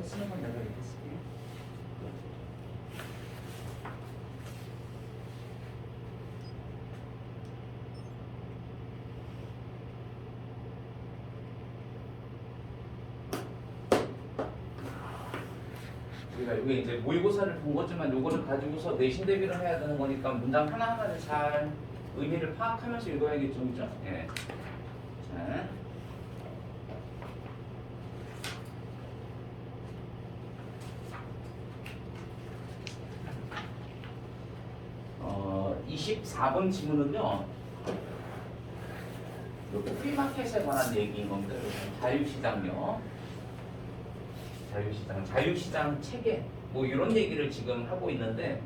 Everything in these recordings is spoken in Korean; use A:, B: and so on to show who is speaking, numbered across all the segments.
A: 쓰는 건 내가 이렇게 쓸게. 우리가 여기 이제 모의고사를 본 거지만 요거를 가지고서 내신 대비를 해야 되는 거니까 문장 하나하나를 잘 의미를 파악하면서 읽어야겠죠, 그죠? 예. 자. 24번 지문은요, 프리마켓에 관한 얘기인 겁니다. 자유시장요. 자유시장 체계, 뭐 이런 얘기를 지금 하고 있는데,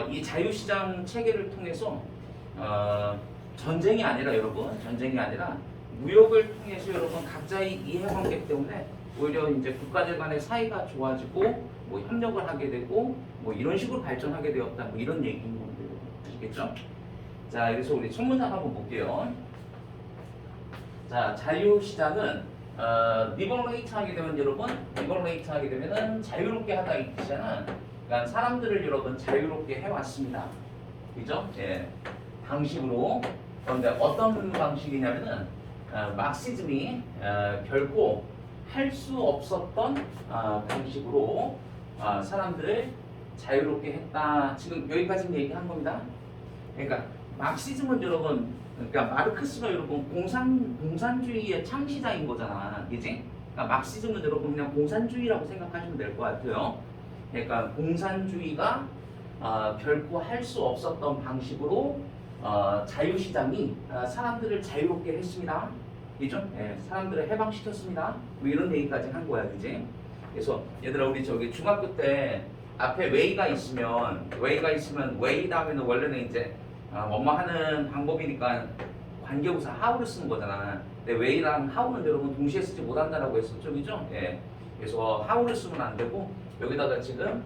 A: 이 자유시장 체계를 통해서 전쟁이 아니라 여러분, 전쟁이 아니라 무역을 통해서 여러분 각자의 이해관계 때문에 오히려 이제 국가들 간의 사이가 좋아지고 뭐 협력을 하게 되고 뭐 이런 식으로 발전하게 되었다. 뭐 이런 얘기인 겁니다. 아시겠죠? 자, 그래서 우리 첫 문장 한번 볼게요. 자, 자유시장은 리버레이트 하게 되면 여러분, 리버레이트 하게 되면은 자유롭게 하다 이 뜻이잖아. 그러니까 사람들을 여러분 자유롭게 해왔습니다. 그죠? 예. 방식으로. 그런데 어떤 방식이냐면은 막시즘이 결코 할 수 없었던 방식으로 사람들을 자유롭게 했다. 지금 여기까지 얘기한 겁니다. 그러니까 막시즘은 여러분, 그러니까 마르크스가 여러분 공산주의의 창시자인 거잖아, 그지? 그러니까 막시즘은 여러분 그냥 공산주의라고 생각하시면 될 것 같아요. 그러니까 공산주의가 결코 할 수 없었던 방식으로 자유시장이 사람들을 자유롭게 했습니다. 그죠? 예, 사람들을 해방시켰습니다. 뭐 이런 얘기까지 한 거야, 그지? 그래서 얘들아 우리 저기 중학교 때 앞에 웨이가 있으면 웨이 다음에는 원래는 이제 엄마 하는 방법이니까 관계부사 하우를 쓰는 거잖아. 근데 웨이랑 하우는 여러분 동시에 쓰지 못한다라고 했었죠, 그죠? 예. 그래서 하우를 쓰면 안 되고 여기다가 지금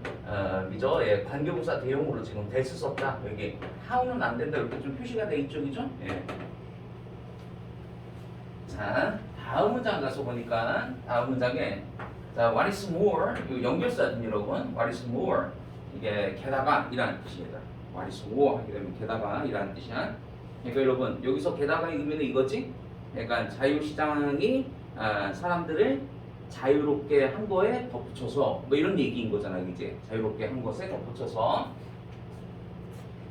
A: 그죠? 예, 관계부사 대용으로 지금 대스 썼다. 여기 하우는 안 된다 이렇게 좀 표시가 돼 있죠, 그죠? 예. 자, 다음 문장 가서 보니까 다음 문장에 자, what is more? 이 연결사진 여러분. what is more? 이게 게다가 이라는 뜻입니다. what is more 하게 되면 게다가 이라는 뜻이야. 그러니까 여러분 여기서 게다가 의미는 이거지. 그러니까 자유시장이 사람들을 자유롭게 한 거에 덧붙여서 뭐 이런 얘기인 거잖아, 이제 자유롭게 한 것에 덧붙여서.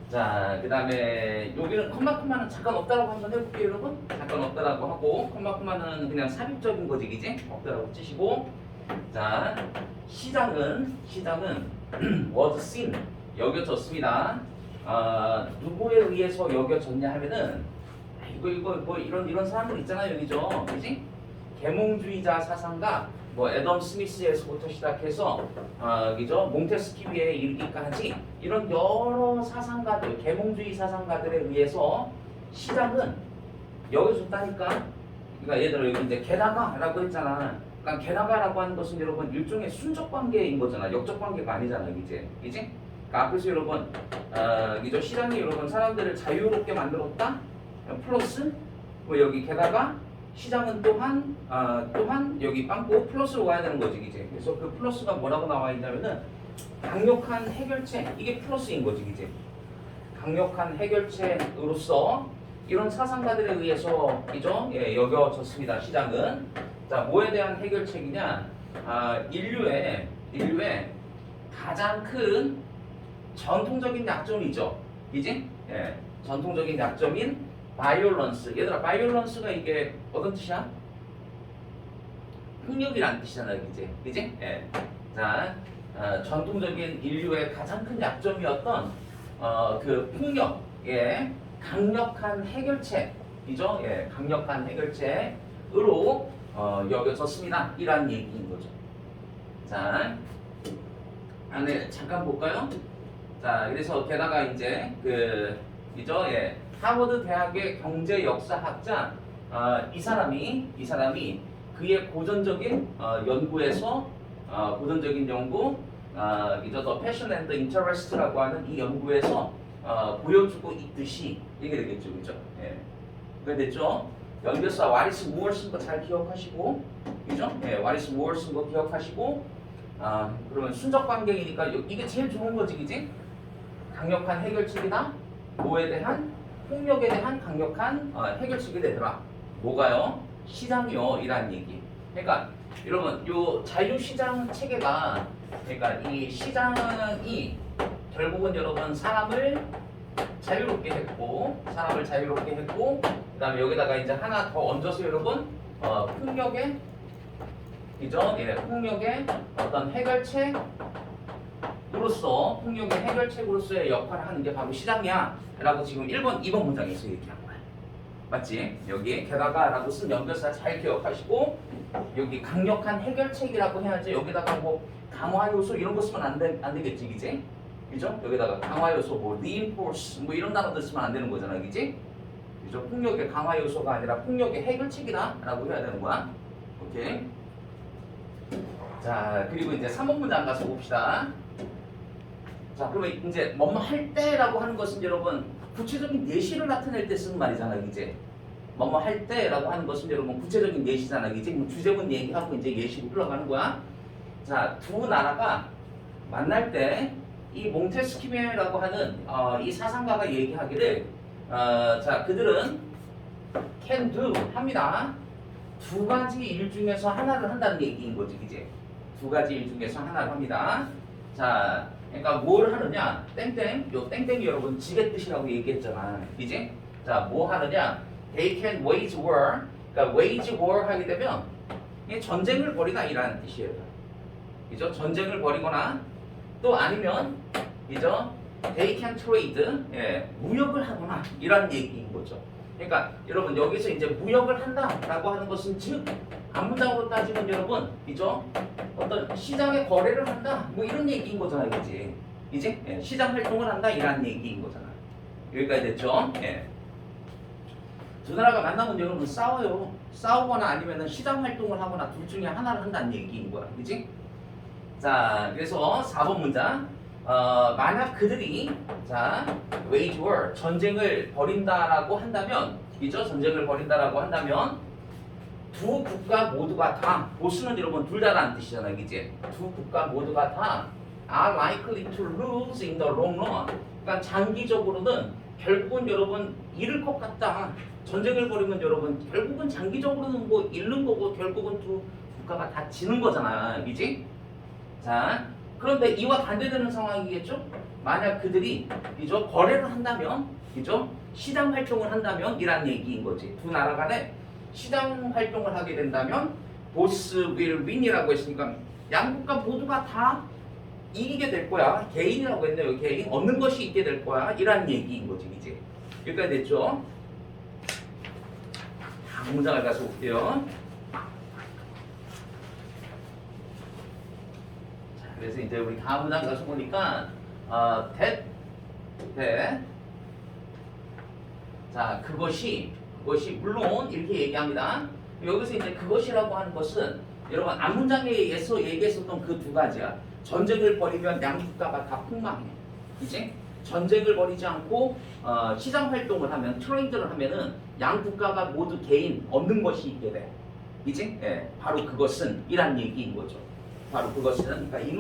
A: 자, 그 다음에 여기는 컴마는 잠깐 없다라고 한번 해볼게요, 여러분. 잠깐 없다라고 하고 컴마는 그냥 삽입적인 거지, 그지? 없다라고 치시고. 자, 시장은 was seen 여겨졌습니다. 누구에 의해서 여겨졌냐 하면은 이거 뭐 이런 사람들 있잖아요, 여기죠, 그지? 계몽주의자 사상가 뭐 애덤 스미스에서부터 시작해서 그죠? 몽테스키비에 이르기까지 이런 여러 사상가들, 계몽주의 사상가들에 의해서 시장은 여겨졌다니까. 그러니까 얘들아 여기 이제 게다가라고 했잖아. 그러니까 게다가라고 하는 것은 여러분 일종의 순적 관계인 거잖아. 역적 관계가 아니잖아, 이제, 그지? 그러니까 앞에서 여러분, 그죠? 시장이 여러분 사람들을 자유롭게 만들었다. 플러스 뭐 여기 게다가 시장은 또한 여기 빵꾸 플러스로 와야 되는 거지, 이제. 그래서 그 플러스가 뭐라고 나와 있냐면은 강력한 해결책, 이게 플러스인 거지, 이제. 강력한 해결책으로서 이런 사상가들에 의해서 그죠? 예, 여겨졌습니다. 시장은. 자, 뭐에 대한 해결책이냐? 인류의 가장 큰 전통적인 약점이죠, 이지? 예, 전통적인 약점인 바이올런스. 얘들아, 바이올런스가 이게 어떤 뜻이야? 폭력이라는 뜻이잖아, 이제, 그지? 예. 자, 전통적인 인류의 가장 큰 약점이었던 그 폭력의 강력한 해결책이죠. 예, 강력한 해결책으로 여겨졌습니다. 이란 얘기인 거죠. 자, 안에 잠깐 볼까요? 자, 그래서 게다가 이제 그죠? 예, 하버드 대학의 경제 역사학자 이 사람이 그의 고전적인 연구에서 고전적인 연구 그죠? The Passion and the Interest라고 하는 이 연구에서 보여주고 있듯이 이게 되겠죠, 그죠? 예, 그게 됐죠? 연결사 what is more 쓴 거 잘 기억하시고, 그죠? 예, what is more 쓴 거 기억하시고, 그러면 순적 관계이니까 이게 제일 좋은 거지, 그지? 강력한 해결책이다. 뭐에 대한? 폭력에 대한 강력한 해결책이 되더라. 뭐가요? 시장이요. 이란 얘기. 그러니까 여러분 요 자유시장 체계가 그러니까 이 시장이 결국은 여러분 사람을 자유롭게 했고 그다음에 여기다가 이제 하나 더 얹어서 여러분 폭력의 이죠? 예, 폭력의 어떤 해결책으로서의 역할을 하는 게 바로 시장이야 라고 지금 1번, 2번 문장에서 얘기한 거야. 맞지? 여기 게다가 라고 쓴 연결사 잘 기억하시고 여기 강력한 해결책이라고 해야지 여기다가 뭐 강화 요소 이런 거 쓰면 안 되겠지, 그지? 그죠? 여기다가 강화 요소 뭐 reinforce 뭐 이런 단어들 쓰면 안 되는 거잖아, 그지? 그죠? 폭력의 강화 요소가 아니라 폭력의 해결책이다 라고 해야 되는 거야. 오케이? 자, 그리고 이제 3번 문장 가서 봅시다. 자, 그러면 이제 뭐뭐 할 때라고 하는 것은 여러분 구체적인 예시를 나타낼 때 쓰는 말이잖아, 이제. 뭐뭐 할 때라고 하는 것은 여러분 구체적인 예시잖아, 이제. 주제문 얘기하고 이제 예시로 흘러가는 거야. 자, 두 나라가 만날 때 이 몽테스키메라고 하는 이 사상가가 얘기하기를 자, 그들은 can do 합니다. 두 가지 일 중에서 하나를 한다는 얘기인 거지, 이제. 두 가지 일 중에서 하나를 합니다. 자, 그러니까 뭘 하느냐? 땡땡. 요 땡땡이 여러분 지게 뜻이라고 얘기했잖아. 이제? 자, 뭐 하느냐? They can wage war. 그러니까 wage war 하게 되면 이게 전쟁을 벌이다 이라는 뜻이에요. 그죠? 전쟁을 벌이거나 또 아니면 그죠? They can trade. 예, 무역을 하거나 이런 얘기인 거죠. 그러니까 여러분 여기서 이제 무역을 한다라고 하는 것은 즉 앞문장으로 따지면 여러분 그죠? 어떤 시장의 거래를 한다 뭐 이런 얘기인 거잖아요, 그지? 이제 예, 시장 활동을 한다 이런 얘기인 거잖아. 여기까지 됐죠? 예. 두 나라가 만나면 여러분 싸워요. 싸우거나 아니면은 시장 활동을 하거나 둘 중에 하나를 한다는 얘기인 거야, 그지? 자, 그래서 4번 문장. 만약 그들이 자 wage war 전쟁을 벌인다라고 한다면 이죠? 전쟁을 벌인다라고 한다면 두 국가 모두가 다 보스는 여러분 둘 다라는 뜻이잖아요, 이제. 두 국가 모두가 다 are likely to lose in the long run. 그러니까 장기적으로는 결국은 여러분 잃을 것 같다. 전쟁을 벌이면 여러분 결국은 장기적으로는 뭐 잃는 거고 결국은 두 국가가 다 지는 거잖아, 그지? 자, 그런데 이와 반대되는 상황이겠죠? 만약 그들이 이죠 거래를 한다면, 이죠 시장 활동을 한다면 이란 얘기인 거지. 두 나라 간에 시장 활동을 하게 된다면 보스 will win이라고 했으니까 양국가 모두가 다 이기게 될 거야. 개인이라고 했네요. 개인 얻는 것이 있게 될 거야. 이란 얘기인 거지, 이제. 여기까지 됐죠? 다음 문장을 가서 볼게요. 그래서 이제 우리 다음 문장 가서 보니까 자, 그것이 물론 이렇게 얘기합니다. 여기서 이제 그것이라고 하는 것은 여러분 앞문장에서 얘기했었던 그 두 가지야. 전쟁을 벌이면 양국가가 다 폭망해. 이제 전쟁을 벌이지 않고 시장 활동을 하면 트레이드를 하면은 양국가가 모두 개인 얻는 것이 있게 돼. 이제 예, 바로 그것은 이란 얘기인 거죠. 바로 그것은 그러니까 이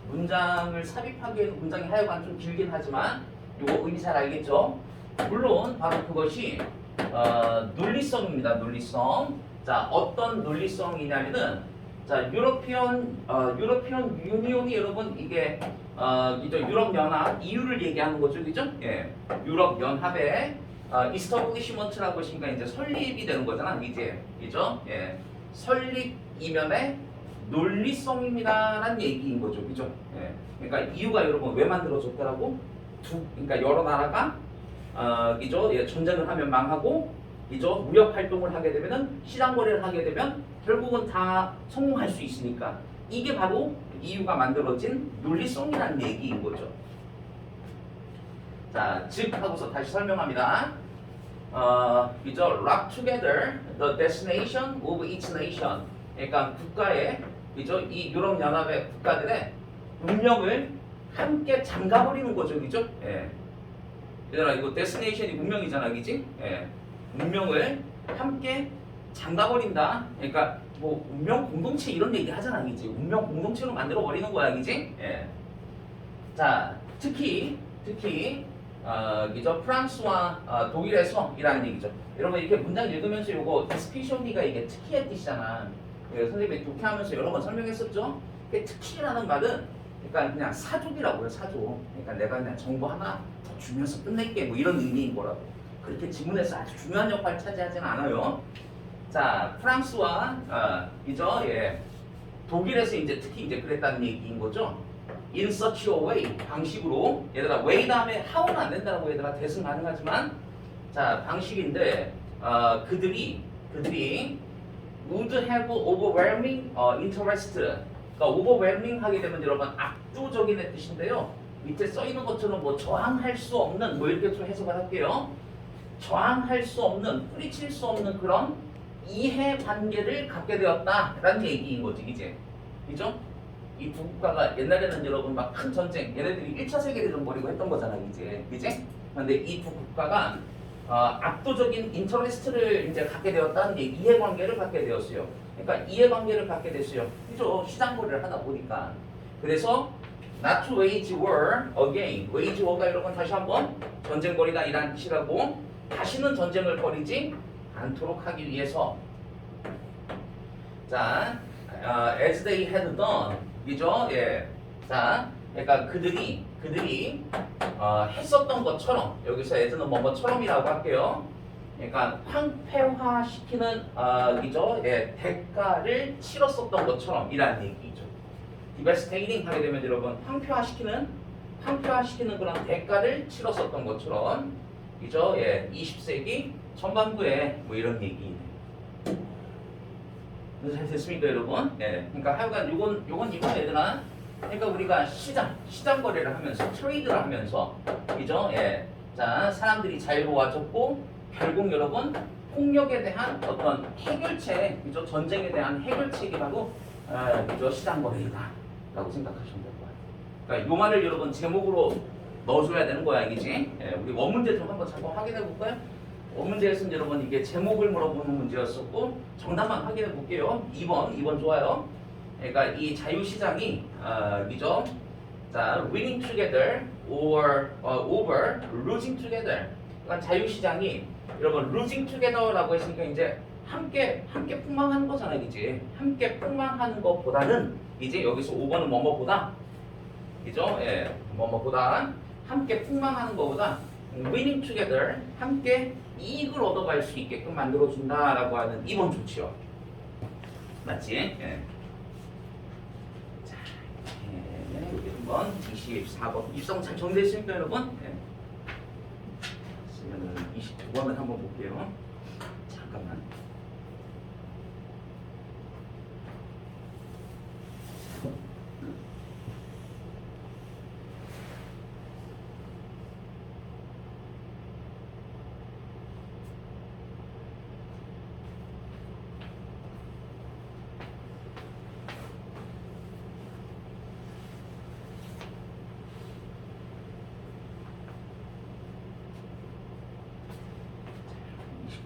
A: 문장을 삽입하기에는 문장이 하여간 좀 길긴 하지만 이거 의미 잘 알겠죠? 물론 바로 그것이 논리성입니다. 논리성. 자, 어떤 논리성이냐면은 자, 유러피언 유니온이 여러분 이게 이제 유럽 연합 EU를 얘기하는 거죠, 그죠? 예, 유럽 연합의 이스터블리시먼트라고 하시니까 이제 설립이 되는 거잖아, 이제, 그죠? 예, 설립 이면에 논리성입니다라는 얘기인 거죠, 그죠? 예, 그러니까 EU가 여러분 왜 만들어졌더라고? 그러니까 여러 나라가 이죠? 예, 전쟁을 하면 망하고 이죠? 무역 활동을 하게 되면은 시장 거래를 하게 되면 결국은 다 성공할 수 있으니까 이게 바로 EU가 만들어진 논리성이라는 얘기인 거죠. 자, 즉 하고서 다시 설명합니다. 이죠? Lock together the destination of each nation. 그러니까 국가의 이죠? 이 유럽 연합의 국가들의 운명을 함께 잠가버리는 거죠, 그죠? 예. 얘들아, 이거 데스티네이션이 운명이잖아, 그지? 예. 운명을 함께 잠가버린다. 그러니까 뭐 운명 공동체 이런 얘기 하잖아, 이지. 운명 공동체로 만들어 버리는 거야, 이지. 예. 자, 특히 이죠 프랑스와 독일에서 이라는 얘기죠. 여러분 이렇게 문장 읽으면서 요거 디스피쇼니가 이게 특히의 뜻이잖아. 선생님이 독해하면서 여러 번 설명했었죠. 특히라는 말은 그러니까 그냥 사족이라고요, 사족. 그러니까 내가 그냥 정보 하나 더 주면서 끝낼게 뭐 이런 의미인 거라고. 그렇게 지문에서 아주 중요한 역할을 차지하지는 않아요. 자, 프랑스와 이죠, 예, 독일에서 이제 특히 이제 그랬다는 얘기인 거죠. In such a way 방식으로 얘들아 way 다음에 how는 안 된다고 얘들아 대승 가능하지만 자 방식인데 그들이 would have overwhelming interest 그러니까 overwhelming 하게 되면 여러분 압도적인의 뜻인데요. 밑에 써 있는 것처럼 뭐 저항할 수 없는 뭐 이렇게 좀 해석을 할게요. 저항할 수 없는 뿌리칠 수 없는 그런 이해 관계를 갖게 되었다라는 얘기인 거지 이제 그죠? 이 두 국가가 옛날에는 여러분 막 큰 전쟁 얘네들이 1차 세계대전 벌이고 했던 거잖아 이제 그지? 근데 이 두 국가가 압도적인 인터레스트를 이제 갖게 되었다는 게 이해관계를 갖게 되었어요. 그러니까 이해관계를 갖게 됐어요. 그죠? 시장거래를 하다 보니까 그래서 not to wage war again wage war가 여러분 다시 한번 전쟁거리다 이란 뜻이라고 다시는 전쟁을 벌이지 않도록 하기 위해서 자 as they had done 그죠? 예. 자, 그러니까 그들이 했었던 것처럼 여기서 as는 뭐뭐처럼이라고 할게요. 그러니까 황폐화시키는 그죠? 예, 대가를 치렀었던 것처럼 이라는 얘기죠. devastating 하게 되면 여러분 황폐화시키는 그런 대가를 치렀었던 것처럼 그죠? 예, 20세기 전반부에 뭐 이런 얘기. 잘 됐습니까, 여러분? 네. 그러니까 하여간 요건 이번 얘들아. 그러니까 우리가 시장 거래를 하면서 트레이드를 하면서 그죠? 예. 자, 사람들이 자유로워졌고 결국 여러분 폭력에 대한 어떤 해결책, 그죠? 전쟁에 대한 해결책이 바로 그죠? 시장 거래이다라고 생각하시면 될 거예요. 그러니까 요 말을 여러분 제목으로 넣어줘야 되는 거야, 이지? 예. 우리 원문제 좀 한번 잠깐 확인해 볼까요? 원문제에서는 여러분 이게 제목을 물어보는 문제였었고 정답만 확인해 볼게요. 2번 좋아요. 그러니까 이 자유시장이 그죠? 자, winning together or over losing together. 그러니까 자유시장이 여러분 losing together라고 했으니까 이제 함께 폭망하는 거잖아요, 이제 함께 폭망하는 것보다는 이제 여기서 5번은 뭐뭐보다 그죠? 예, 뭐뭐보다 함께 폭망하는 것보다 winning together 함께 이익을 얻어갈 수 있게끔 만들어준다라고 하는 2번 좋지요. 맞지? 예. 자, 여기 한번 24번 입성 잘 정리됐습니까 여러분? 예. 그러면 22번을 한번 볼게요. 잠깐만.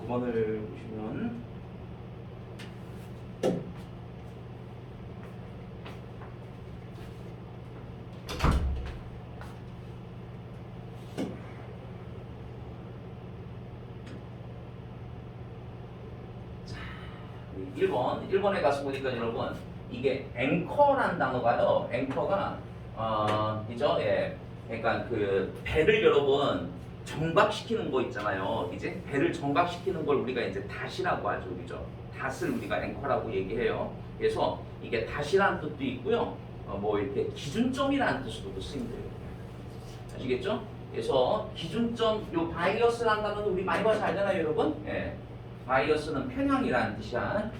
A: 번을 보시면 자, 1번에 가서 보니까 여러분 이게 앵커라는 단어가요. 앵커가 이죠? 예. 그러니까 그 배를 여러분 정박시키는 거 있잖아요. 이제 배를 정박시키는 걸 우리가 이제 닷이라고 하죠. 그죠? 닷을 우리가 앵커라고 얘기해요. 그래서 이게 닷이라는 뜻도 있고요. 뭐 이렇게 기준점이라는 뜻으로도 쓰인대요. 아시겠죠? 그래서 기준점, 요 바이어스라는 단어는 우리 많이 봐서 알잖아요, 여러분? 예. 바이어스는 편향이라는 뜻이야.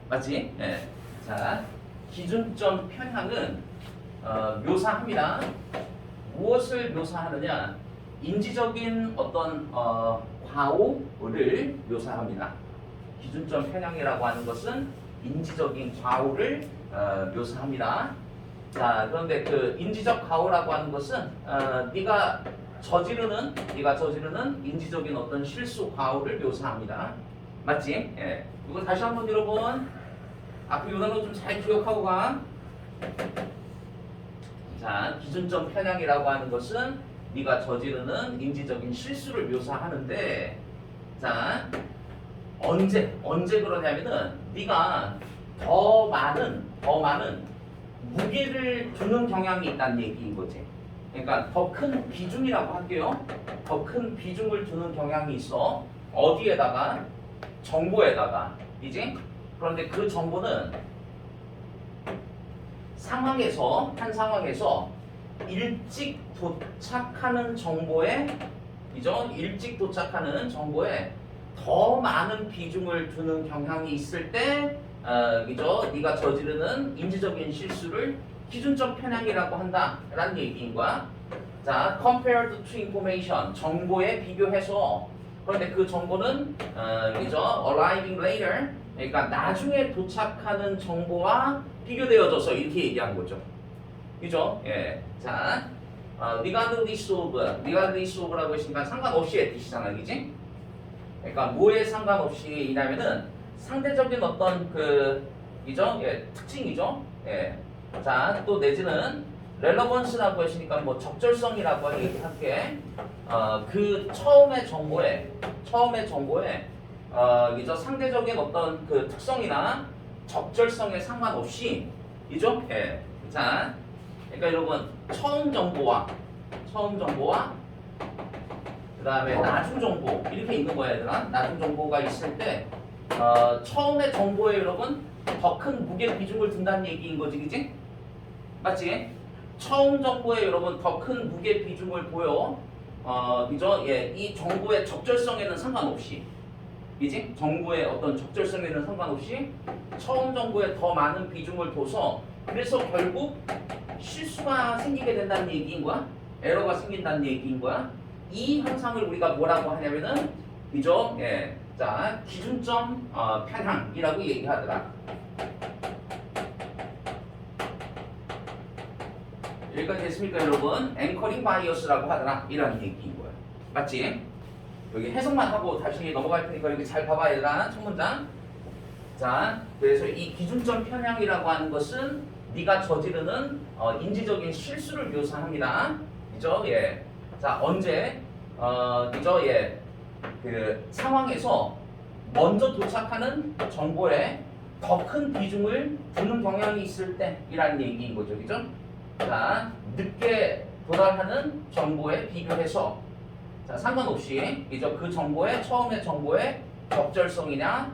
A: 맞지? 예. 자, 기준점 편향은 묘사합니다. 무엇을 묘사하느냐? 인지적인 어떤 과오를 묘사합니다. 기준점 편향이라고 하는 것은 인지적인 과오를 묘사합니다. 자, 그런데 그 인지적 과오라고 하는 것은 네가 저지르는 인지적인 어떤 실수 과오를 묘사합니다. 맞지? 예. 이거 다시 한번 여러분 앞에 요 단어 좀 잘 기억하고 가. 자, 기준점 편향이라고 하는 것은 네가 저지르는 인지적인 실수를 묘사하는데, 자, 언제 그러냐면은 네가 더 많은 무게를 두는 경향이 있다는 얘기인 거지. 그러니까 더 큰 비중이라고 할게요. 더 큰 비중을 두는 경향이 있어. 어디에다가? 정보에다가. 이제 그런데 그 정보는 한 상황에서 일찍 도착하는 정보에, 그죠? 일찍 도착하는 정보에 더 많은 비중을 두는 경향이 있을 때, 그죠? 네가 저지르는 인지적인 실수를 기준점 편향이라고 한다라는 얘기인 거야. 자, compared to information, 정보에 비교해서. 그런데 그 정보는 그죠? arriving later, 그러니까 나중에 도착하는 정보와 비교되어져서 이렇게 얘기한 거죠. 그죠? 예. 자, regardless of라고 했으니까 상관없이의 뜻이잖아, 그지? 그러니까 뭐에 상관없이냐면은 상대적인 어떤 그죠? 예, 특징이죠. 예. 자, 또 내지는 relevance라고 했으니까 뭐 적절성이라고 얘기할게. 그 처음의 정보에 그죠? 상대적인 어떤 그 특성이나 적절성에 상관없이, 이죠? 예. 자, 그러니까 여러분 처음 정보와 그다음에 나중 정보 이렇게 있는 거야, 얘들아. 나중 정보가 있을 때 처음의 정보에 여러분 더 큰 무게 비중을 둔다는 얘기인 거지, 그지? 맞지? 처음 정보에 여러분 더 큰 무게 비중을 보여. 그죠? 예, 이 정보의 적절성에는 상관없이, 이지? 정보의 어떤 적절성에는 상관없이 처음 정보에 더 많은 비중을 둬서, 그래서 결국 실수가 생기게 된다는 얘기인 거야. 에러가 생긴다는 얘기인 거야. 이 현상을 우리가 뭐라고 하냐면은, 그죠? 예, 자, 기준점 편향이라고 얘기하더라. 여기까지 됐습니까, 여러분? 앵커링 바이어스라고 하더라. 이런 얘기인 거야. 맞지? 여기 해석만 하고 다시 넘어갈 테니까 여기 잘 봐봐, 얘들아. 첫 문장. 자, 그래서 이 기준점 편향이라고 하는 것은 네가 저지르는 인지적인 실수를 묘사합니다. 그죠? 예. 자, 언제? 그죠? 예. 그 상황에서 먼저 도착하는 정보에 더 큰 비중을 두는 경향이 있을 때이라는 얘기인 거죠. 그죠? 자, 늦게 도달하는 정보에 비교해서, 자, 상관없이, 그죠? 그 정보의 처음의 정보의 적절성이나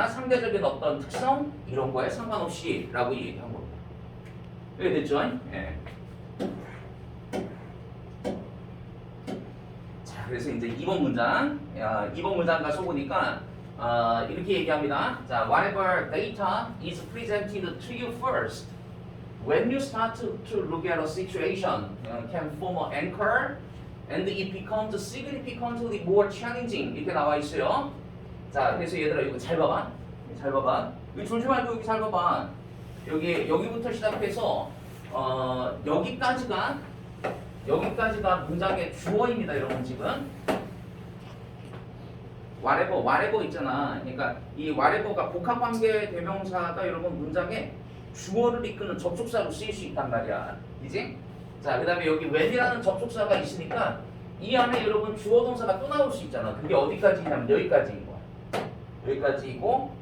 A: 상대적인 어떤 특성 이런 거에 상관없이라고 얘기한 겁니다. 이게 됐죠? 예. 자, 그래서 이제 2번 문장, 2번 문장 가서 보니까 이렇게 얘기합니다. 자, whatever data is presented to you first, when you start to look at a situation, can form an anchor, and it becomes significantly more challenging. 이렇게 나와 있어요. 자, 그래서 얘들아 이거 잘 봐봐. 잘 봐봐. 이거 졸지 말고 여기 잘 봐봐. 여기부터 시작해서 여기까지가 문장의 주어입니다, 여러분. 지금 whatever 있잖아. 그러니까 이 whatever가 복합관계 대명사가 여러분 문장의 주어를 이끄는 접속사로 쓰일 수 있단 말이야. 그지? 자, 그 다음에 여기 when이라는 접속사가 있으니까 이 안에 여러분 주어 동사가 또 나올 수 있잖아. 그게 어디까지냐면 여기까지인 거야. 여기까지이고,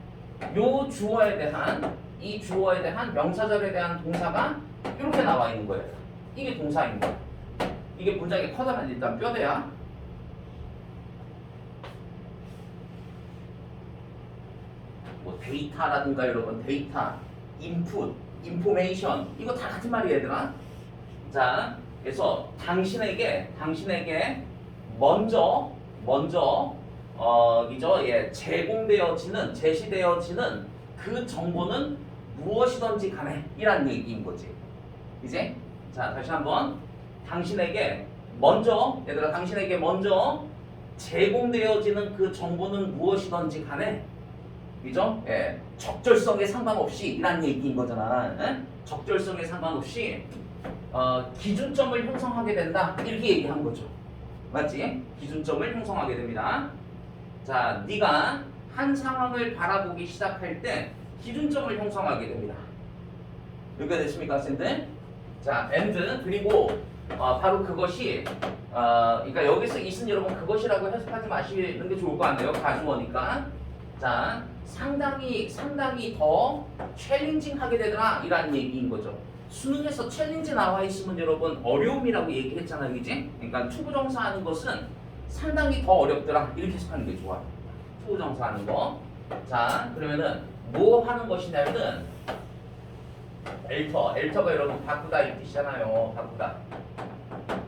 A: 이 주어에 대한 명사절에 대한 동사가 이렇게 나와 있는 거예요. 이게 동사인 거야. 이게 문장의 커다란 일단 뼈대야. 뭐 데이터라든가 여러분, 데이터, 인풋, 인포메이션 이거 다 같은 말이에요, 얘들아. 자, 그래서 당신에게 먼저 그죠? 예, 제시되어지는 그 정보는 무엇이든지 간에 이란 얘기인 거지. 이제 자, 다시 한번 당신에게 먼저 제공되어지는 그 정보는 무엇이든지 간에, 그죠? 예, 적절성에 상관없이 이란 얘기인 거잖아. 예? 적절성에 상관없이 기준점을 형성하게 된다. 이렇게 얘기한 거죠. 맞지? 기준점을 형성하게 됩니다. 자, 네가 한 상황을 바라보기 시작할 때 기준점을 형성하게 됩니다. 여기가 됐습니까, 학생들? 자, and 그리고 바로 그것이 그러니까 여기서 있은 여러분 그것이라고 해석하지 마시는 게 좋을 것 같네요. 가주어니까. 자, 상당히 더 챌린징하게 되더라 이라는 얘기인 거죠. 수능에서 챌린지 나와 있으면 여러분 어려움이라고 얘기했잖아요, 그지? 그러니까 투부정사 하는 것은 상당히 더 어렵더라 이렇게 해석하는 게 좋아요. 투부정사 하는 거. 자, 그러면은 뭐 하는 것이냐면은 엘터가 여러분 바꾸다 이 뜻이잖아요. 바꾸다.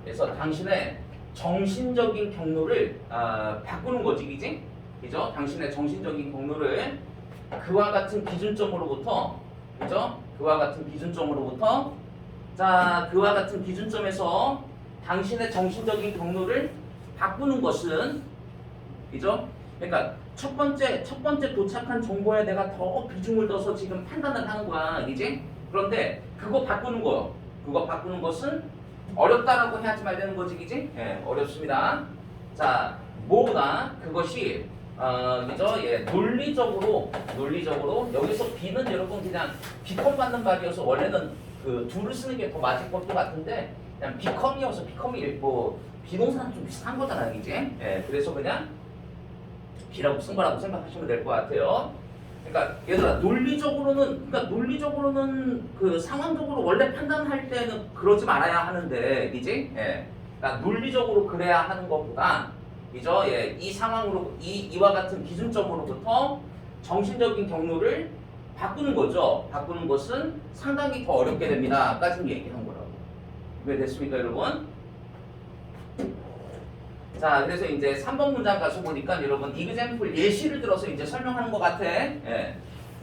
A: 그래서 당신의 정신적인 경로를 바꾸는 거지, 그지? 그죠? 당신의 정신적인 경로를 그와 같은 기준점으로부터, 그죠? 그와 같은 기준점으로부터, 자, 그와 같은 기준점에서 당신의 정신적인 경로를 바꾸는 것은, 그죠? 그러니까 첫 번째 도착한 정보에 내가 더 비중을 둬서 지금 판단을 하는 거야, 그지? 그런데 그거 바꾸는 것은 어렵다라고 해야지 말되는 거지, 그지? 예, 어렵습니다. 자, 뭐보다 그것이 그죠? 예, 논리적으로 여기서 B는 여러분 그냥 비컴 받는 말이어서 원래는 그 do를 쓰는 게 더 맞을 것도 같은데 그냥 비컴이어서 비컴이 뭐 비동사는 좀 비슷한 거잖아요, 이제. 예, 그래서 그냥 B라고 쓴 거라고 생각하시면 될 것 같아요. 그러니까 얘들아 논리적으로는 그 상황적으로 원래 판단할 때는 그러지 말아야 하는데, 이제 예, 그러니까 논리적으로 그래야 하는 것보다, 그죠? 예, 이 상황으로 이와 같은 기준점으로부터 정신적인 경로를 바꾸는 거죠. 바꾸는 것은 상당히 더 어렵게 됩니다. 까지 얘기한 거라고. 왜 됐습니까, 여러분? 자, 그래서 이제 3번 문장 가서 보니까 여러분 example 예시를 들어서 이제 설명하는 것 같아. 예,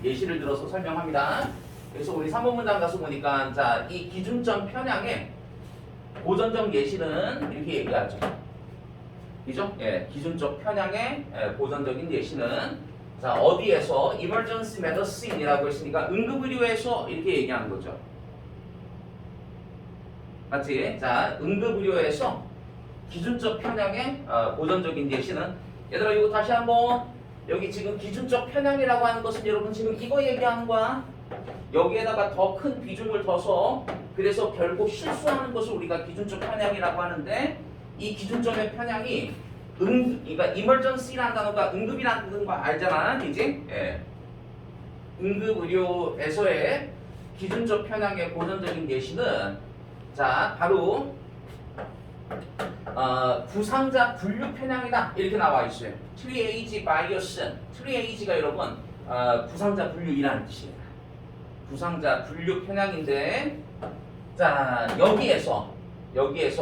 A: 예시를 들어서 설명합니다. 그래서 우리 3번 문장 가서 보니까 자, 이 기준점 편향의 고전적 예시는 이렇게 얘기하죠. 그죠? 예, 기준적 편향의 고전적인 예시는 자, 어디에서 emergency medicine이라고 했으니까 응급의료에서 이렇게 얘기하는 거죠. 맞지? 자, 응급의료에서 기준적 편향의 고전적인 예시는, 얘들아 이거 다시 한번, 여기 지금 기준적 편향이라고 하는 것은 여러분 지금 이거 얘기하는 거야. 여기에다가 더 큰 비중을 둬서 그래서 결국 실수하는 것을 우리가 기준적 편향이라고 하는데, 이 기준점의 편향이 그러니까 emergency라는 단어가 응급이라는 뜻인 거 알잖아, 이제? 예. 응급의료에서의 기준적 편향의 고전적인 예시는 자, 바로 부상자 분류 편향이다 이렇게 나와 있어요. 트리에이지 바이어스, 트리에이지가 여러분 부상자 분류이라는 뜻이에요. 부상자 분류 편향인데, 자, 여기에서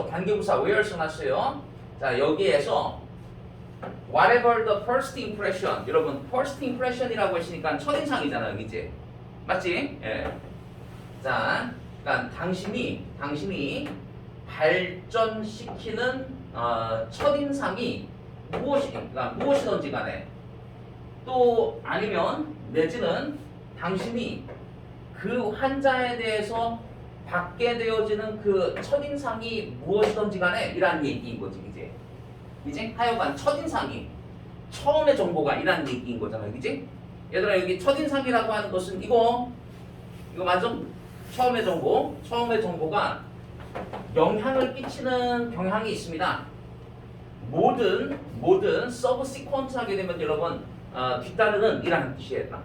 A: 관계부사 where 써놨어요. 자, 여기에서 whatever the first impression, 여러분 first impression이라고 했으니까 첫인상이잖아요, 이제. 맞지? 예. 자, 그러니까 당신이 발전시키는 첫인상이 무엇이든지 간에, 또 아니면 내지는 당신이 그 환자에 대해서 받게 되어지는 그 첫인상이 무엇이든지 간에 이라는 얘기인 거지, 이제 하여간 첫인상이 처음의 정보가 이라는 얘기인 거잖아요, 그지? 얘들아 여기 첫인상이라고 하는 것은 이거 맞죠? 처음의 정보가 영향을 끼치는 경향이 있습니다. 모든 서브시퀀트 하게 되면 여러분 뒤따르는 이라는 뜻이에요.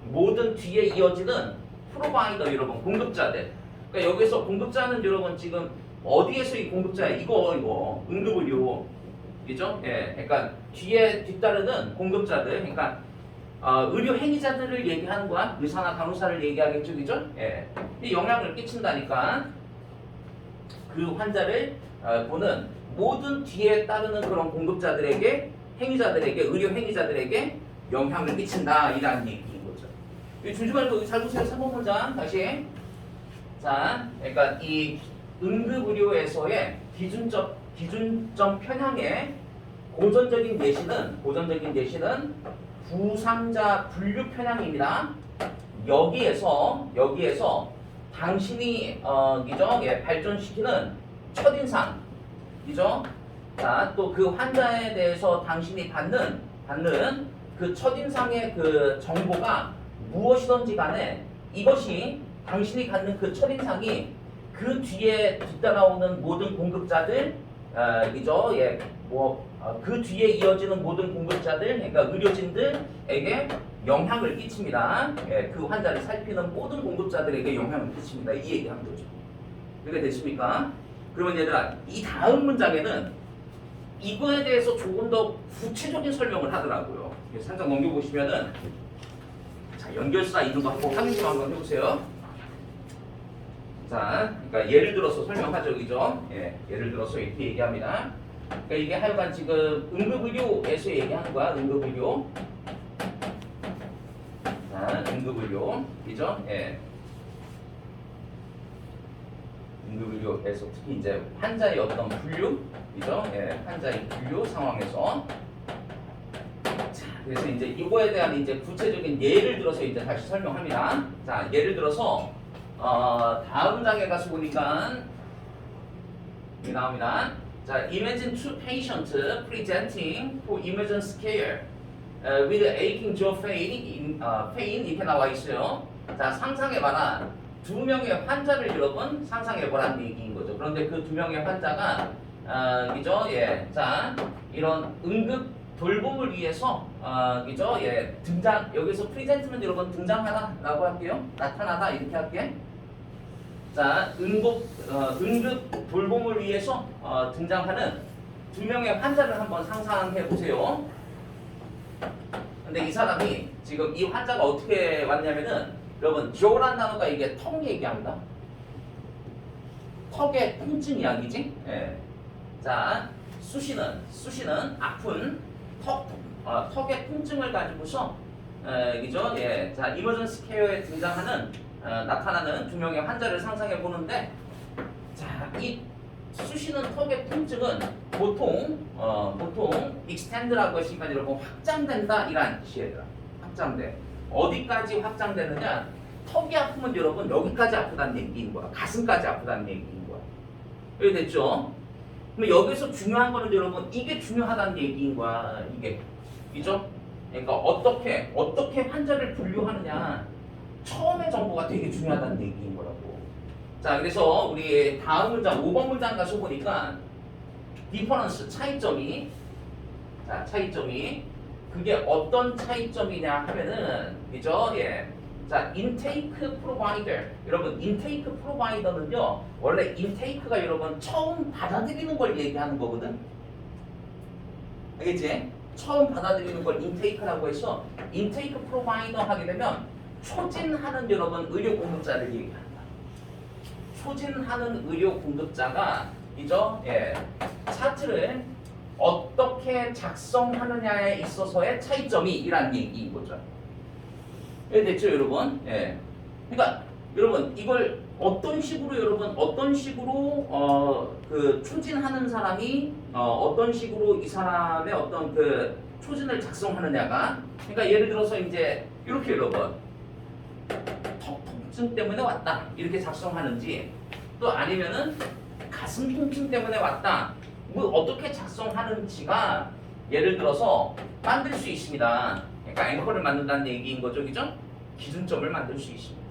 A: 모든 뒤에 이어지는 프로바이더 여러분 공급자들. 그러니까 여기서 공급자는 여러분 지금 어디에서 이 공급자야? 이거 응급의료, 그죠? 예, 그러니까 뒤따르는 공급자들, 그러니까 의료 행위자들을 얘기하는 거야. 의사나 간호사를 얘기하겠죠, 그죠? 예, 이 영향을 끼친다니까. 그 환자를 보는 모든 뒤에 따르는 그런 공급자들에게, 의료 행위자들에게 영향을 끼친다 이라는 얘기인 거죠. 주지 말고 잘 보세요. 3번 문장 다시. 자, 그러니까 이 응급의료에서의 기준점 편향의 고전적인 예시는 부상자 분류 편향입니다. 여기에서 당신이 그죠? 예, 발전시키는 첫인상, 그죠? 자, 또 그 환자에 대해서 당신이 받는 그 첫인상의 그 정보가 무엇이든지 간에 이것이 당신이 갖는 그 첫인상이 그 뒤에 뒤따라오는 모든 공급자들, 이죠? 예, 그 뒤에 이어지는 모든 공급자들, 그러니까 의료진들에게 영향을 끼칩니다. 예, 그 환자를 살피는 모든 공급자들에게 영향을 끼칩니다. 이 얘기하는 거죠. 이해가 됐습니까? 그러면 얘들아, 이 다음 문장에는 이거에 대해서 조금 더 구체적인 설명을 하더라고요. 살짝 넘겨보시면은, 자, 연결사 있는 거 한번 확인 좀 한번 해보세요. 자, 그러니까 예를 들어서 설명하죠, 그죠? 예, 예를 들어서 이렇게 얘기합니다. 그러니까 이게 하여간 지금 응급의료에서 얘기하는 거야, 응급의료. 자, 응급의료, 그죠? 예. 응급의료에서 특히 이제 환자의 어떤 분류, 그죠? 예, 환자의 분류 상황에서. 자, 그래서 이제 이거에 대한 이제 구체적인 예를 들어서 이제 다시 설명합니다. 자, 예를 들어서 다음 장에 가서 보니까 여기 나옵니다. 자, imagine two patients presenting for emergency care with aching jaw pain 이렇게 나와 있어요. 자, 상상해봐라. 두 명의 환자를 여러분 상상해보라는 얘기인 거죠. 그런데 그 두 명의 환자가 그죠? 예, 자, 이런 응급 돌봄을 위해서 그죠? 예, 등장 여기서 프리젠트는 여러분 등장하다라고 할게요. 나타나다 이렇게 할게. 자, 응급 돌봄을 위해서 등장하는 두 명의 환자를 한번 상상해 보세요. 근데 이 사람이 지금 이 환자가 어떻게 왔냐면은 여러분 jaw라는 단어가 이게 턱 얘기합니다. 턱의 통증 이야기지. 예. 자, 수시는 아픈 턱의 통증을 가지고서 그죠? 예. 자, 이머전시 케어에 등장하는 나타나는 두 명의 환자를 상상해 보는데, 자, 이 수시는 턱의 통증은 보통 extend라고 했으니까 여러분 확장된다 이란 뜻이에요. 확장돼. 어디까지 확장되느냐? 턱이 아프면 여러분 여기까지 아프다는 얘기인 거야. 가슴까지 아프다는 얘기인 거야. 여기 됐죠? 그럼 여기서 중요한 거는 여러분 이게 중요하다는 얘기인 거야. 이게 이죠? 그러니까 어떻게 환자를 분류하느냐. 처음의 정보가 되게 중요하다는 얘기인 거라고. 자, 그래서 우리 다음 문장 5번 문장 가서 보니까 difference 차이점이 그게 어떤 차이점이냐 하면은 그죠? 예. 자, intake provider. 여러분 intake provider는요. 원래 intake가 여러분 처음 받아들이는 걸 얘기하는 거거든. 알겠지? 처음 받아들이는 걸 intake라고 해서 intake provider 하게 되면 초진하는 여러분 의료 공급자를 얘기한다. 초진하는 의료 공급자가 이죠? 예. 차트를 어떻게 작성하느냐에 있어서의 차이점이 이란 얘기인 거죠. 예, 됐죠, 여러분? 예. 그러니까 여러분 이걸 어떤 식으로 그 초진하는 사람이 어떤 식으로 이 사람의 어떤 그 초진을 작성하느냐가, 그러니까 예를 들어서 이제 이렇게 여러분 턱 통증 때문에 왔다 이렇게 작성하는지, 또 아니면은 가슴 통증 때문에 왔다 뭐 어떻게 작성하는지가 예를 들어서 만들 수 있습니다. 그러니까 앵커를 만든다는 얘기인 거죠, 그죠? 기준점을 만들 수 있습니다.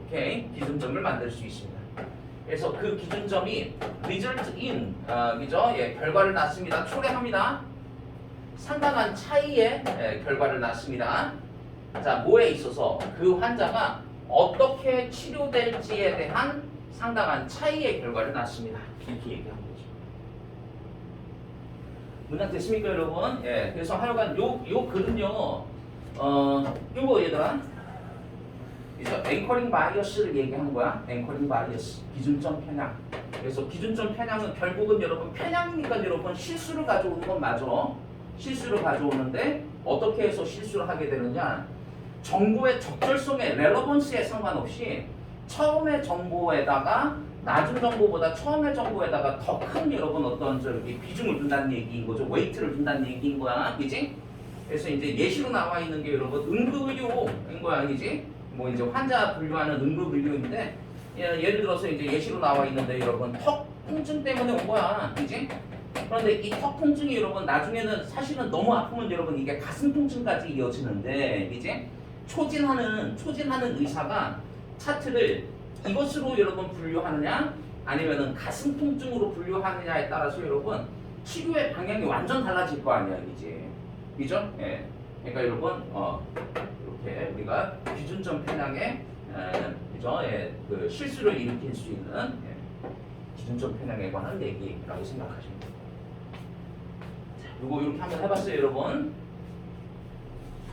A: 오케이, 기준점을 만들 수 있습니다. 그래서 그 기준점이 result in, 그죠? 예, 결과를 낳습니다. 초래합니다. 상당한 차이의 결과를 낳습니다. 자, 뭐에 있어서 그 환자가 어떻게 치료될지에 대한 상당한 차이의 결과를 낳습니다. 이렇게 얘기하는 거죠. 문장 됐습니까, 여러분? 예, 그래서 하여간 요 글은요, 요거 얘들아, 이제 앵커링 바이어스를 얘기하는 거야. 앵커링 바이어스, 기준점 편향. 그래서 기준점 편향은 결국은 여러분 편향이니까 여러분 실수를 가져오는 건 맞아. 실수를 가져오는데 어떻게 해서 실수를 하게 되느냐? 정보의 적절성에 렐러번스에 상관없이 처음의 정보에다가 낮은 정보보다 처음의 정보에다가 더 큰 여러분 어떤 저기 비중을 둔다는 얘기인 거죠. 웨이트를 둔다는 얘기인 거야, 그지? 그래서 이제 예시로 나와 있는 게 여러분 응급의료인 거야, 그지? 뭐 이제 환자 분류하는 응급의료인데 예를 들어서 이제 예시로 나와 있는데 여러분 턱 통증 때문에 온 거야, 그지? 그런데 이 턱 통증이 여러분 나중에는 사실은 너무 아프면 여러분 이게 가슴 통증까지 이어지는데 이제 초진하는 의사가 차트를 이것으로 여러분 분류하느냐 아니면은 가슴 통증으로 분류하느냐에 따라서 여러분 치료의 방향이 완전 달라질 거 아니야 이제 그죠? 예. 그러니까 여러분 이렇게 우리가 기준점 편향에 그죠? 예. 그 실수를 일으킬 수 있는 기준점 편향에 관한 얘기라고 생각하시면 돼요. 요거 이렇게 한번 해봤어요 여러분.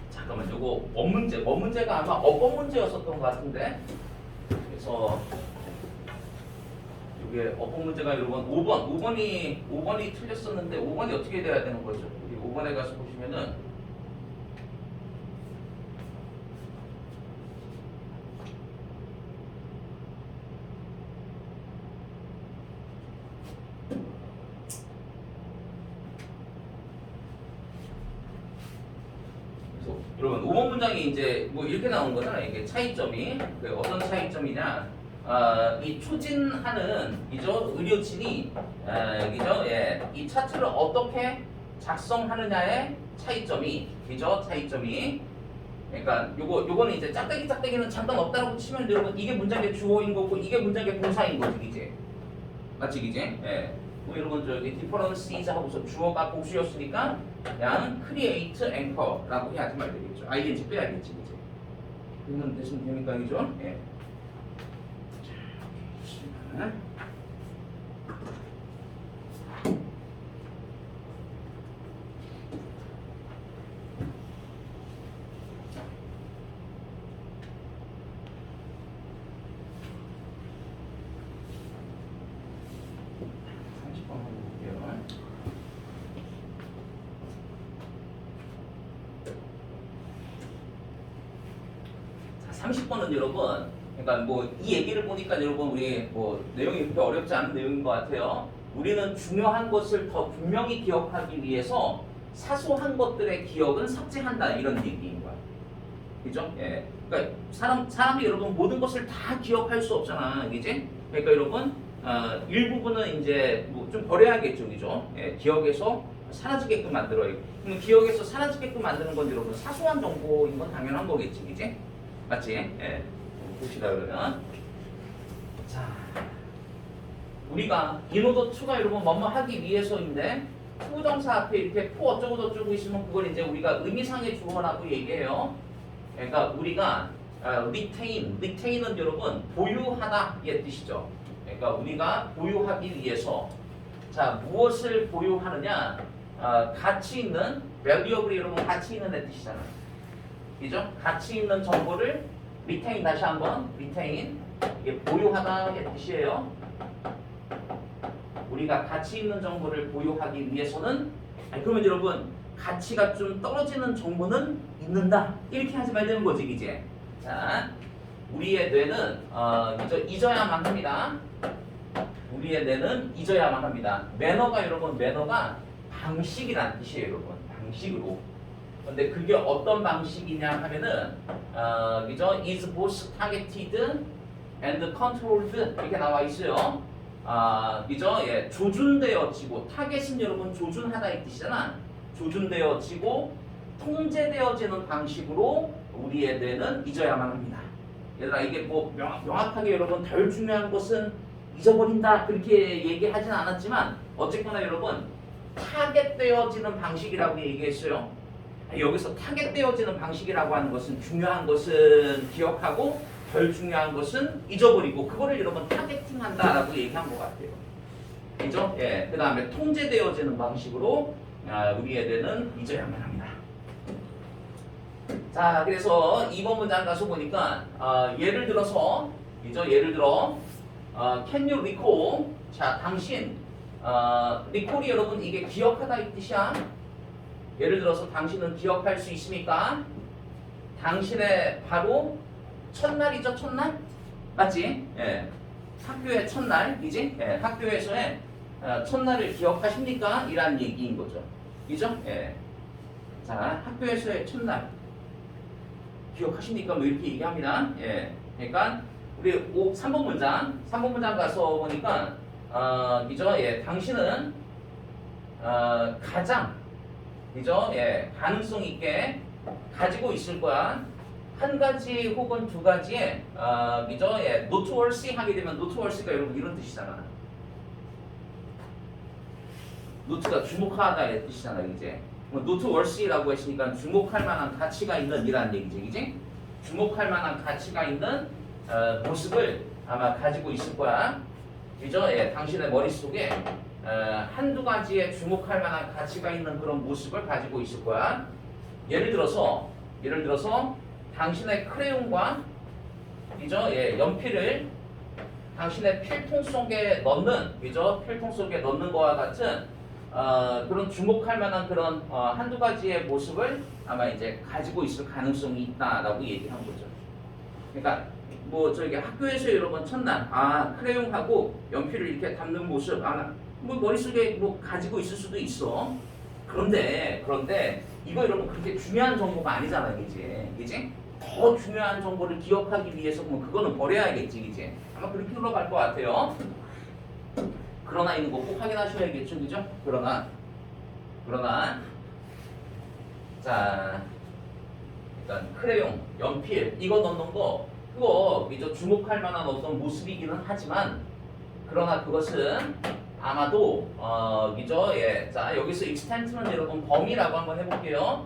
A: 잠깐만 요거 문제가 아마 어법 문제였었던 것 같은데 그래서 이게 어법 문제가 여러분 5번이 틀렸었는데 5번이 어떻게 돼야 되는 거죠? 우리 5번에 가서 보시면은 여러분 5번 문장이 이제 뭐 이렇게 나온 거잖아요. 이게 차이점이 어떤 차이점이냐? 이 추진하는 이죠 의료진이 그죠? 예, 이 차트를 어떻게 작성하느냐의 차이점이 그죠? 차이점이 그러니까 요거는 이제 짝대기는 잠깐 없다라고 치면 여러분 이게 문장의 주어인 거고 이게 문장의 동사인 거지 이제 맞지 이제? 예. 뭐 여러분 저기 differences 하고서 주어가 복수였으니까 그냥 create anchor라고 해야지 말 되겠죠. ing 빼야겠지 이제. 그러면 대신 되니까 이죠. 예. 자, 30번은 여러분, 그러니까 뭐 이 얘기를 보니까 여러분 우리 뭐 내용이 그렇게 어렵지 않은 내용인 것 같아요. 우리는 중요한 것을 더 분명히 기억하기 위해서 사소한 것들의 기억은 삭제한다 이런 얘기인 거야. 그죠? 예. 그러니까 사람이 여러분 모든 것을 다 기억할 수 없잖아, 이제. 그러니까 여러분 일부분은 이제 뭐 좀 버려야겠죠, 그죠? 예. 기억에서 사라지게끔 만들어야. 그럼 기억에서 사라지게끔 만드는 건 여러분 사소한 정보인 건 당연한 거겠지, 이제. 맞지? 예. 봅시다 그러면. 자, 우리가 인오더 투가 여러분 뭐뭐 하기 위해서인데 투정사 앞에 이렇게 포 어쩌고 저쩌고 있으면 그걸 이제 우리가 의미상의 주어라고 얘기해요. 그러니까 우리가 retain은 여러분 보유하다 의 뜻이죠. 그러니까 우리가 보유하기 위해서 자 무엇을 보유하느냐 가치 있는 valuable이 여러분 가치 있는 의 뜻이잖아요. 그죠? 가치 있는 정보를 retain 다시 한번 retain 이게 보유하다의 뜻이에요. 우리가 가치 있는 정보를 보유하기 위해서는 그러면 여러분 가치가 좀 떨어지는 정보는 있는다 이렇게 하지 말자는 거지 이제. 자 우리의 뇌는 잊어야만 합니다. 우리의 뇌는 잊어야만 합니다. 매너가 여러분 매너가 방식이란 뜻이에요 여러분. 방식으로. 근데 그게 어떤 방식이냐 하면은 그죠? is both targeted and controlled 이렇게 나와 있어요. 그죠? 예, 조준되어지고 타겟은 여러분 조준하다 이 뜻이잖아. 조준되어지고 통제되어지는 방식으로 우리의 뇌는 잊어야만 합니다. 얘들아 이게 뭐 명확하게 여러분 덜 중요한 것은 잊어버린다 그렇게 얘기하진 않았지만 어쨌거나 여러분 타겟되어지는 방식이라고 얘기했어요. 여기서 타겟되어지는 방식이라고 하는 것은 중요한 것은 기억하고 덜 중요한 것은 잊어버리고 그거를 여러분 타겟팅한다라고 얘기한 것 같아요. 그죠? 예. 그 다음에 통제되어지는 방식으로 우리의 뇌는 잊어야만 합니다. 자, 그래서 2번 문장 가서 보니까 예를 들어서 그죠? 예를 들어 can you recall? 자, 당신 recall이 여러분 이게 기억하다 이 뜻이야. 예를 들어서 당신은 기억할 수 있습니까? 당신의 바로 첫날이죠, 첫날? 맞지? 예. 학교의 첫날이지? 예. 학교에서의 첫날을 기억하십니까? 이란 얘기인 거죠. 그죠? 예. 자, 학교에서의 첫날. 기억하십니까? 뭐 이렇게 얘기합니다. 예. 그러니까 우리 3번 문장 가서 보니까 그죠? 예. 당신은 가장 그죠? 예, 가능성 있게 가지고 있을 거야. 한 가지 혹은 두 가지의 그죠? 예, noteworthy 하게 되면 noteworthy가 여러분 이런 뜻이잖아. 노트가 주목하다의 뜻이잖아, 이제. 뭐 noteworthy라고 했으니까 주목할 만한 가치가 있는 이라는 얘기지, 그지? 주목할 만한 가치가 있는 모습을 아마 가지고 있을 거야. 그죠? 예, 당신의 머릿속에 한두 가지의 주목할 만한 가치가 있는 그런 모습을 가지고 있을 거야. 예를 들어서 당신의 크레용과 그죠? 예, 연필을 당신의 필통 속에 넣는 그죠? 필통 속에 넣는 거와 같은 그런 주목할 만한 그런 한두 가지의 모습을 아마 이제 가지고 있을 가능성이 있다라고 얘기한 거죠. 그러니까 뭐 저기 학교에서 여러분 첫날 크레용하고 연필을 이렇게 담는 모습 뭐 머릿속에 뭐 가지고 있을 수도 있어. 그런데 이거 여러분 그렇게 중요한 정보가 아니잖아, 이제 더 중요한 정보를 기억하기 위해서 뭐 그거는 버려야겠지, 이제 아마 그렇게 흘러갈 것 같아요. 그러나 있는 거 꼭 확인하셔야겠죠, 그죠? 그러나 자 일단 크레용, 연필 이거 넣는 거 그거 그죠? 주목할 만한 어떤 모습이기는 하지만 그러나 그것은 아마도 그죠? 예, 자 여기서 extent는 여러분 범위라고 한번 해볼게요.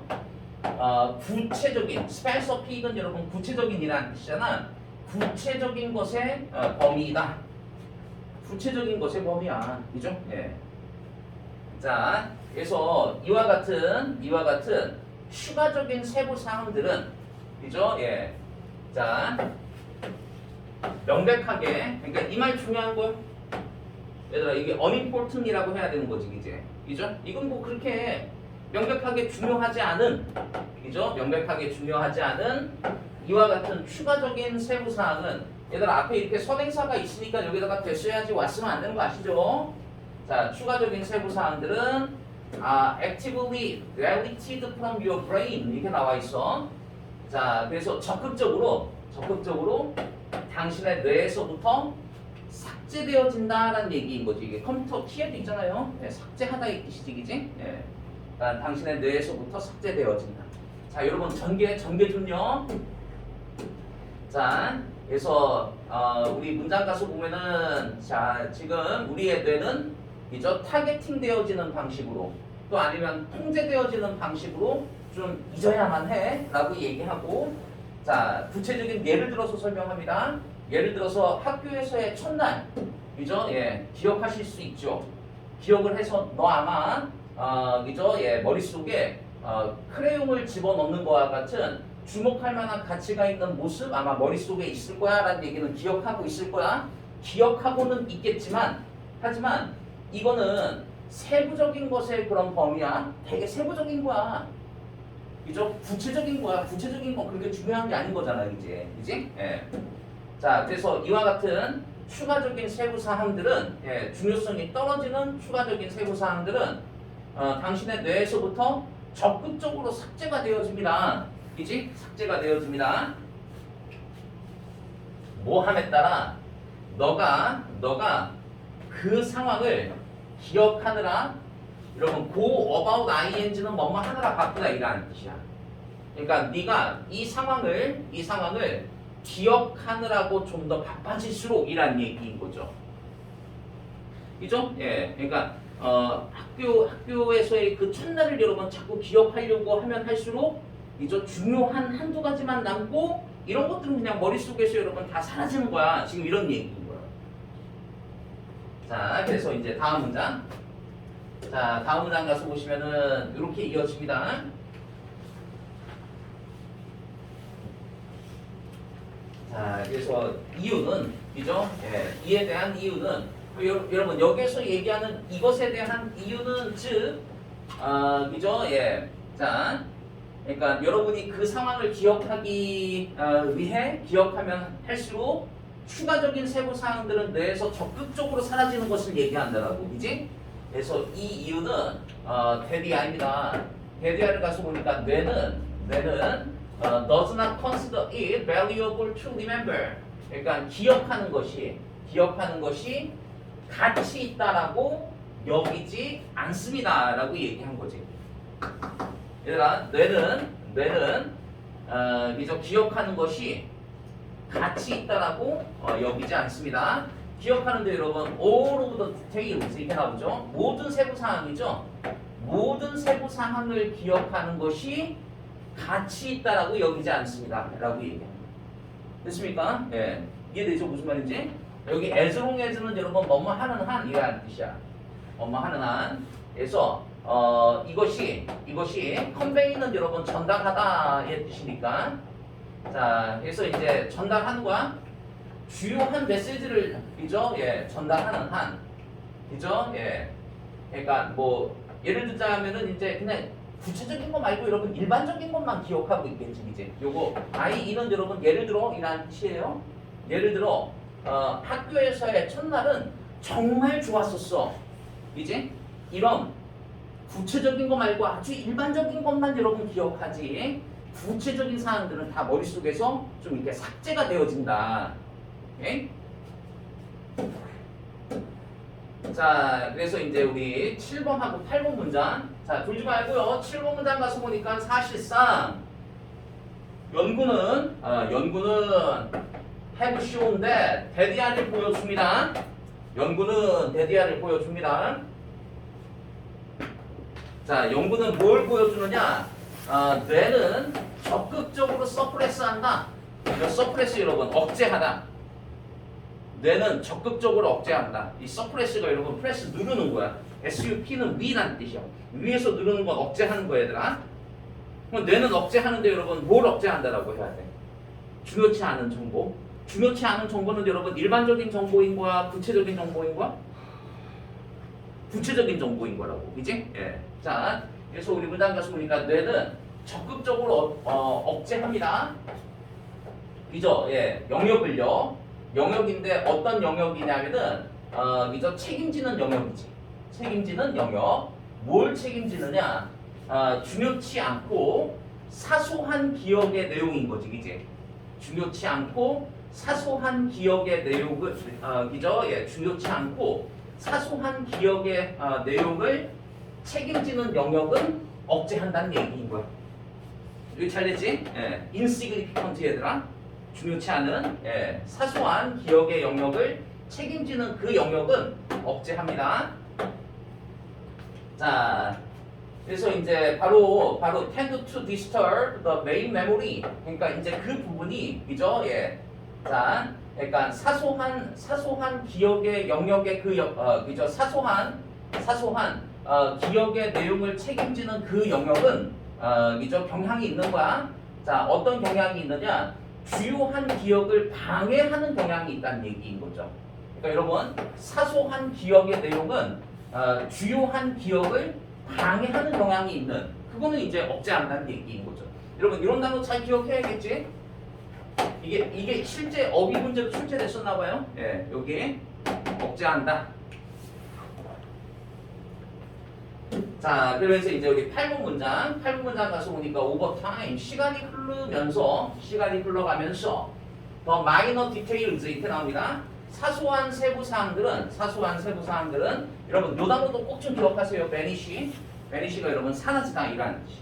A: 구체적인 specific은 여러분 구체적인이라는 뜻이잖아. 구체적인 것의 범위이다. 구체적인 것의 범위야, 그죠? 예. 자, 그래서 이와 같은 추가적인 세부 사항들은 그죠? 예. 자, 명백하게 그러니까 이 말 중요한 거. 얘들아 이게 unimportant이라고 해야 되는 거지, 이제. 그죠? 이건 뭐 그렇게 명백하게 중요하지 않은 그죠? 명백하게 중요하지 않은 이와 같은 추가적인 세부 사항은 얘들아 앞에 이렇게 선행사가 있으니까 여기다가 됐어야지 왔으면 안 되는 거 아시죠? 자, 추가적인 세부 사항들은 actively deleted from your brain 이렇게 나와 있어. 자, 그래서 적극적으로 당신의 뇌에서부터 삭제되어진다라는 얘기인 거지. 이게 컴퓨터 키에도 있잖아요. 네, 삭제하다 이 뜻이지, 그지? 네. 그러니까 당신의 뇌에서부터 삭제되어진다. 자, 여러분 전개 좀요. 자, 그래서 우리 문장 가서 보면은 자 지금 우리의 뇌는 이죠 타겟팅 되어지는 방식으로 또 아니면 통제되어지는 방식으로 좀 잊어야만 해라고 얘기하고 자 구체적인 예를 들어서 설명합니다. 예를 들어서 학교에서의 첫날 그죠? 예, 기억하실 수 있죠. 기억을 해서 너 아마 그죠? 예, 머릿속에 크레용을 집어넣는 거와 같은 주목할 만한 가치가 있는 모습 아마 머릿속에 있을 거야 라는 얘기는 기억하고 있을 거야. 기억하고는 있겠지만 하지만 이거는 세부적인 것의 그런 범위야. 되게 세부적인 거야. 그죠? 구체적인 거야. 구체적인 건 그렇게 중요한 게 아닌 거잖아, 이제. 그지? 예. 자, 그래서 이와 같은 추가적인 세부 사항들은 예, 중요성이 떨어지는 추가적인 세부 사항들은 당신의 뇌에서부터 적극적으로 삭제가 되어집니다. 그지? 삭제가 되어집니다. 뭐 함에 따라 너가 그 상황을 기억하느라 여러분 go about ing는 뭐뭐 하느라 바쁘다 이라는 뜻이야. 그러니까 네가 이 상황을 기억하느라고 좀 더 바빠질수록 이란 얘기인 거죠. 그죠? 예. 그러니까 학교에서의 그 첫날을 여러분 자꾸 기억하려고 하면 할수록 이죠 중요한 한두 가지만 남고 이런 것들은 그냥 머릿속에서 여러분 다 사라지는 거야. 지금 이런 얘기인 거야. 자, 그래서 이제 다음 문장. 자, 다음 문장 가서 보시면은 이렇게 이어집니다. 자, 그래서 이유는 이죠? 예, 이에 대한 이유는 여러분 여기서 얘기하는 이것에 대한 이유는 즉 그죠? 예. 자, 그러니까 여러분이 그 상황을 기억하기 위해 기억하면 할수록 추가적인 세부 사항들은 뇌에서 적극적으로 사라지는 것을 얘기한다라고, 그지? 그래서 이 이유는 데디아입니다. 데디아를 가서 보니까 뇌는 does not consider it valuable to remember. 그러니까 기억하는 것이 가치 있다라고 여기지 않습니다라고 얘기한 거지. 얘들아, 뇌는 이제 기억하는 것이 가치 있다라고 여기지 않습니다. 기억하는데 여러분, all of the details 이렇게 나오죠. 모든 세부 사항이죠. 모든 세부 사항을 기억하는 것이 가치 있다라고 여기지 않습니다라고 얘기합니다. 됐습니까? 예. 이해되죠? 무슨 말인지? 여기 as long as는 여러분 뭐뭐 하는 한 이라는 뜻이야. 뭐뭐 하는 한에서 이것이 convey는 여러분 전달하다의 뜻이니까, 자, 그래서 이제 전달한과 주요한 메시지를 그죠? 예, 전달하는 한, 그죠? 예, 그러니까 뭐 예를 들자면은 이제 그냥 구체적인 거 말고 여러분 일반적인 것만 기억하고 있겠지, 이제. 요거 i는 여러분 예를 들어 이라는 뜻이에요. 예를 들어 학교에서의 첫날은 정말 좋았었어. 이제 이런 구체적인 거 말고 아주 일반적인 것만 여러분 기억하지. 구체적인 사항들은 다 머릿속에서 좀 이렇게 삭제가 되어진다. 오케이? 자, 그래서 이제 우리 7번하고 8번 문장. 자, 돌지 말고요. 7번 문장 가서 보니까 사실상 연구는 have shown that 데디아를 보여줍니다. 연구는 데디아를 보여줍니다. 자, 연구는 뭘 보여주느냐? 뇌는 적극적으로 서프레스한다. 서프레스 여러분 억제하다. 뇌는 적극적으로 억제한다. 이 서프레스가 여러분 프레스 누르는 거야. SUP는 위란 뜻이야. 위에서 누르는 건 억제하는 거야, 얘들아. 그럼 뇌는 억제하는데 여러분 뭘 억제한다라고 해야 돼? 중요치 않은 정보. 중요치 않은 정보는 여러분 일반적인 정보인 거야, 구체적인 정보인 거야? 구체적인 정보인 거라고, 그지? 예. 자, 그래서 우리 문장 가서 보니까 뇌는 적극적으로 억제합니다. 그죠? 예. 영역인데 어떤 영역이냐면은 그죠? 책임지는 영역이지. 책임지는 영역. 뭘 책임지느냐? 중요치 않고 사소한 기억의 내용인 거지, 그지? 중요치 않고 사소한 기억의 내용을 그죠? 예. 중요치 않고 사소한 기억의 내용을 책임지는 영역은 억제한다는 얘기인 거야. 이거 잘 됐지? 예. insignificant 얘들아. 중요치 않은 사소한 기억의 영역을 책임지는 그 영역은 억제합니다. 자, 그래서 이제 바로 tend to disturb the main memory. 그러니까 이제 그 부분이 그죠? 예. 자, 그러니까 사소한 기억의 영역의 그죠? 사소한 기억의 내용을 책임지는 그 영역은 그죠? 경향이 있는 거야. 자, 어떤 경향이 있느냐? 주요한 기억을 방해하는 경향이 있다는 얘기인 거죠. 그러니까 여러분 사소한 기억의 내용은 주요한 기억을 방해하는 경향이 있는, 그거는 이제 억제한다는 얘기인 거죠. 여러분 이런 단어 잘 기억해야겠지? 이게 실제 어휘 문제로 출제됐었나 봐요. 예, 여기 억제한다. 자, 그러면서 이제 우리 8번 문장 가서 보니까 오버타임 시간이 흘러가면서 더 마이너 디테일즈 이렇게 나옵니다. 사소한 세부 사항들은 여러분 요 단어도 꼭 좀 기억하세요. 베니시가 여러분 사라지다 이라는 뜻이.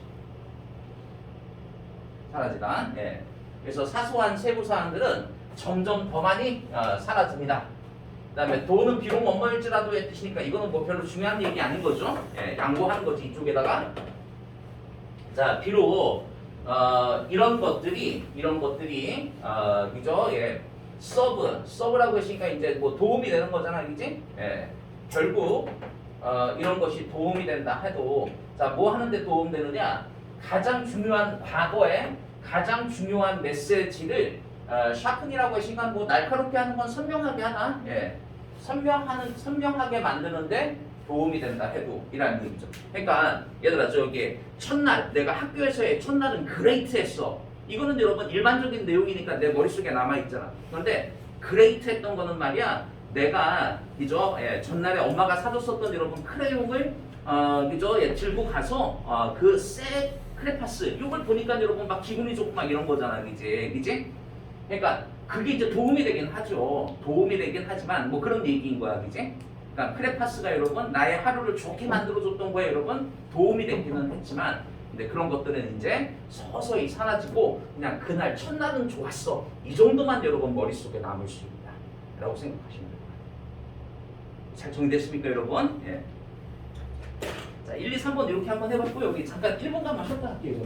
A: 사라지다. 예. 그래서 사소한 세부 사항들은 점점 더 많이 사라집니다. 그 다음에 돈은 비록 뭐뭐일지라도의 뜻이니까 이거는 뭐 별로 중요한 얘기 아닌 거죠. 예, 양보하는 거지 이쪽에다가. 자, 비록 이런 것들이 그죠? 예, 서브라고 했으니까 이제 뭐 도움이 되는 거잖아, 그지? 예, 결국 이런 것이 도움이 된다 해도, 자, 뭐 하는데 도움되느냐? 가장 중요한 과거에 가장 중요한 메시지를 샤픈이라고 했으니까 뭐 날카롭게 하는 건 선명하게 하나? 예. 선명하게 만드는데 도움이 된다 해도 이라는 얘기죠. 그러니까 얘들아 저기 첫날 내가 학교에서의 첫날은 그레이트했어. 이거는 여러분 일반적인 내용이니까 내 머릿속에 남아있잖아. 그런데 그레이트 했던 거는 말이야 내가 그죠? 예, 전날에 엄마가 사줬었던 여러분 크레용을 그죠? 예, 들고 가서 그 새 크레파스 이걸 보니까 여러분 막 기분이 좋고 막 이런 거잖아, 그지? 그러니까 그게 이제 도움이 되긴 하죠. 도움이 되긴 하지만 뭐 그런 얘기인 거야, 그지? 그러니까 크레파스가 여러분 나의 하루를 좋게 만들어줬던 거에 여러분 도움이 됐기는 했지만 근데 그런 것들은 이제 서서히 사라지고 그냥 그날 첫날은 좋았어 이 정도만 여러분 머릿속에 남을 수 있다 라고 생각하시면 됩니다. 잘 정리됐습니까 여러분? 예. 자 1, 2, 3번 이렇게 한번 해봤고 여기 잠깐 1분간만 쉬었다 할게요.